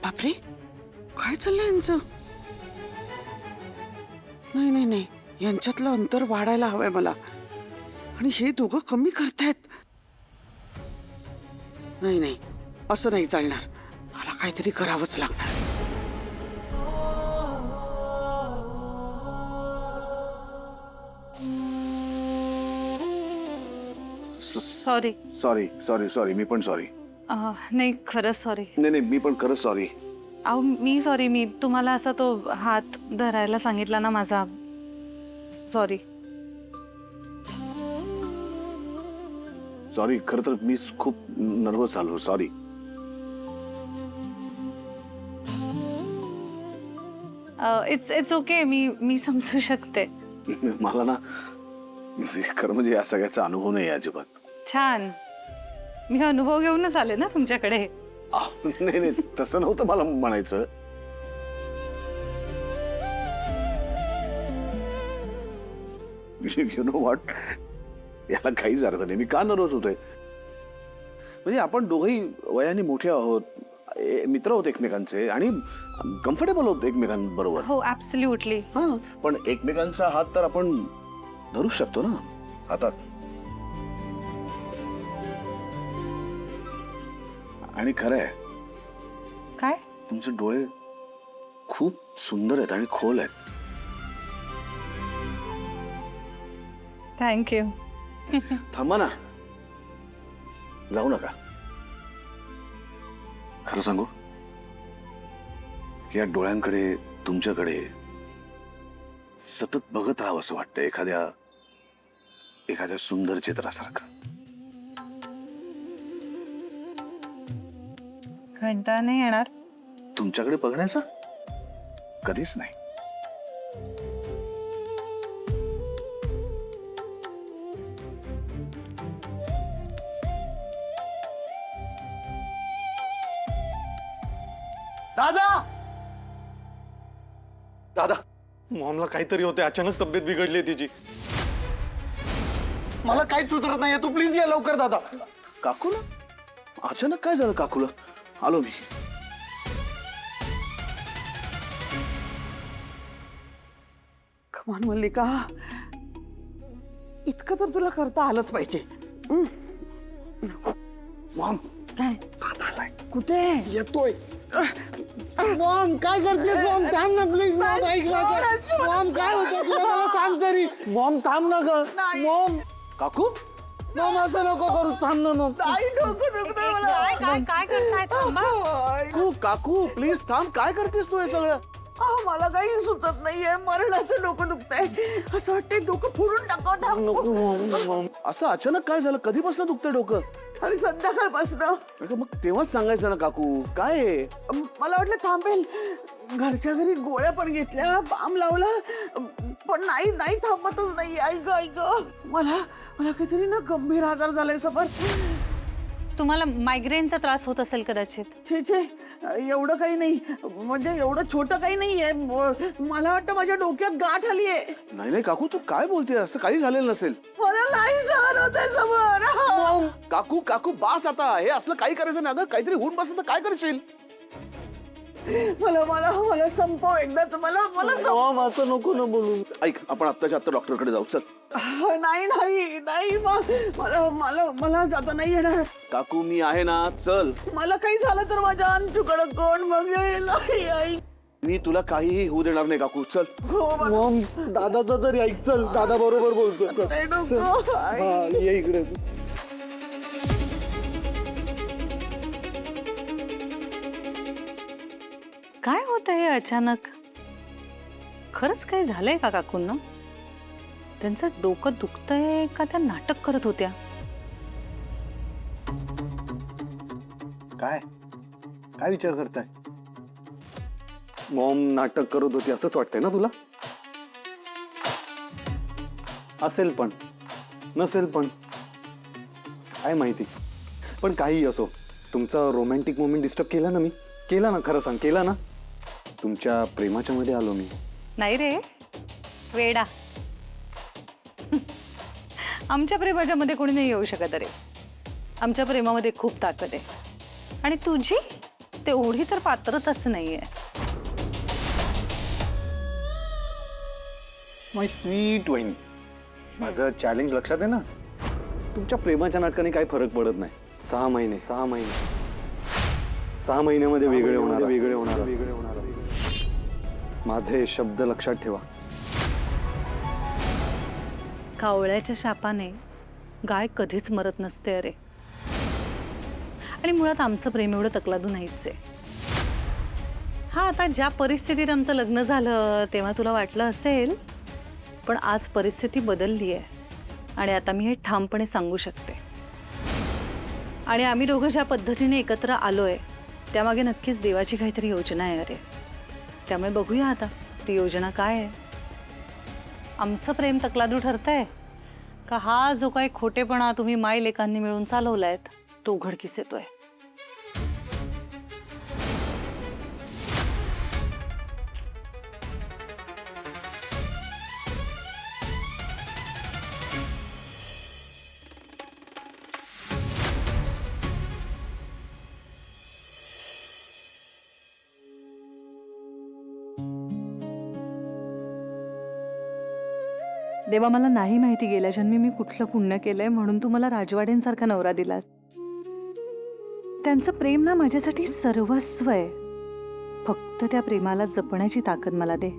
बापरे, काय चाललंय यांचं? नाही नाही नाही, यांच्यातलं अंतर वाढायला हवंय मला. आणि हे दोघं कमी करतायत. नाही नाही, असं नाही चालणार. मला काहीतरी करावंच लागणार. सॉरी. सॉरी सॉरी सॉरी, मी पण सॉरी. नाही खरंच सॉरी. नाही नाही, मी पण खरंच सॉरी. अहो मी सॉरी. मी तुम्हाला असा तो हात धरायला सांगितला ना माझा. सॉरी. सॉरी, खरं तर मी खूप नर्वस झालो. सॉरी. It's okay. मी समजू शकते. मला ना खरं म्हणजे या सगळ्याचा अनुभव नाही अजिबात. छान. मी अनुभव घेऊनच आले ना तुमच्याकडे. नाही नाही, तसं नव्हतं मला म्हणायचं. यु नो व्हॉट, याला काहीच अर्थ नाही. मी का नर्वस होतोय? म्हणजे आपण दोघंही वयाने मोठे आहोत, मित्र होत एकमेकांचे आणि कम्फर्टेबल होत एकमेकांबरोबर. हो ऍब्सोल्युटली. हा, पण एकमेकांचा हात तर आपण धरू शकतो ना हातात. आणि खरं आहे, काय? तुमचे डोळे खूप सुंदर आहेत आणि खोल आहेत. थँक्यू. थांबा ना, जाऊ नका. खरं सांगू, या डोळ्यांकडे, तुमच्याकडे सतत बघत राहावं असं वाटतं, एखाद्या सुंदर चित्रासारखं. कंटाळा नाही येणार? तुमच्याकडे बघण्याचा कधीच नाही. दादा, दादा, मॉमला काहीतरी होते. अचानक तब्येत बिघडली तिची. मला काहीच सुधरत नाहीये. तू प्लीज या लवकर दादा. काकूला अचानक काय झालं? काकूला आलो मी. कमान मल्लिका, इतकं तर तुला करता आलंच पाहिजे. मॉम, काय दादा आलाय. कुठे? येतोय. मॉम काय करतेस? मॉम थांब ना प्लीज. मॉम ऐक माझं. मॉम काय होतं तुला मला सांग तरी. मॉम थांब ना ग. मॉम, काकू, मॉम असं नको करू. थांब ना मॉम. काय काय करताय? थांबा. काकू, काकू प्लीज थांब. काय करतेस तू हे सगळं? मला काही सुचत नाहीये. मरणाचं डोकं दुखतंय. असं वाटतंय डोकं फोडून टाकावं. नको मॉम, मॉम. असं अचानक काय झालं? कधीपासून दुखतंय डोकं? आणि संध्याकाळपासून अगं मग तेव्हाच सांगायचं ना काकू. काय आहे? मला वाटलं थांबेल. घरच्या घरी गोळ्या पण घेतल्या, बाम लावला, पण नाही नाही, थांबतच नाही. ऐक ऐक, मला काहीतरी ना गंभीर आजार झालाय समर. तुम्हाला मायग्रेनचा त्रास होत असेल कदाचित. छे छे, एवढं काही नाही. म्हणजे एवढं छोटं काही नाहीये. मला वाटतं माझ्या डोक्यात गाठ आलीये. नाही नाही काकू, तू काय बोलते? असं काही झालेलं नसेल. मला नाही सहन होत आहे समर. काकू, काकू बास आता. हे असलं काही करायचं नाही. अगं काहीतरी होऊन बसलं तर काय करशील? मला संपव एकदाच. मला मॉम असं नको ना बोलू. ऐक, आपण आत्ताच्या आत्ता डॉक्टरकडे जाऊ. चल. नाही नाही नाही, मला जाता नाही येणार. काकू मी आहे ना, चल. मला काही झालं तर माझ्या अंशूकडे कोण बघेल? आई, मी तुला काहीही होऊ देणार नाही काकू. चल. हो मला मॉम, दादाचं तरी ऐक. चल, दादा बरोबर बोलतो. ते नको. आई. ये इकडे. काय होत आहे अचानक? खरंच काही झालंय का काकूंना? त्यांचं डोकं दुखतंय का त्या नाटक करत होत्या? काय काय विचार करताय? मॉम नाटक करत होती असंच वाटतंय ना तुला? असेल पण नसेल पण काय माहिती. पण काही असो, तुमचा रोमॅन्टिक मोमेंट डिस्टर्ब केला ना मी? केला ना? खरं सांग, केला ना? तुमच्या प्रेमाच्या मध्ये आलो मी. नाही रे वेडा. आमच्या प्रेमाच्या मध्ये कोणी नाही येऊ शकत रे. आमच्या प्रेमामध्ये खूप ताकद आहे. आणि तुझी तेवढी तर पात्रताच नाहीये. माय स्वीट वहिनी, माझं चॅलेंज लक्षात आहे ना? तुमच्या प्रेमाच्या नाटकाने काही फरक पडत नाही. 6 महिने 6 महिन्यामध्ये वेगळे होणार. माझे शब्द लक्षात ठेवा. कावळ्याच्या शापाने गाय कधीच मरत नसते अरे. आणि मुळात आमचं प्रेम एवढं तकलादू नाहीच आहे. हा, आता ज्या परिस्थितीत आमचं लग्न झालं तेव्हा तुला वाटलं असेल, पण आज परिस्थिती बदलली आहे आणि आता मी हे ठामपणे सांगू शकते. आणि आम्ही दोघं ज्या पद्धतीने एकत्र आलोय त्यामागे नक्कीच देवाची काहीतरी योजना आहे अरे. त्यामुळे बघूया आता ती योजना काय आहे. आमचं प्रेम तकलादू ठरतंय का हा जो काही खोटेपणा तुम्ही माय लेकांनी मिळून चालवलायत तो उघडकीस येतोय. देवा, मला नाही माहिती गेल्या जन्मी मी कुठलं पुण्य केलंय म्हणून तू मला राजवाड्यांसारखा नवरा दिलास. त्यांचं प्रेम ना माझ्यासाठी सर्वस्व आहे. फक्त त्या प्रेमाला जपण्याची ताकद मला दे.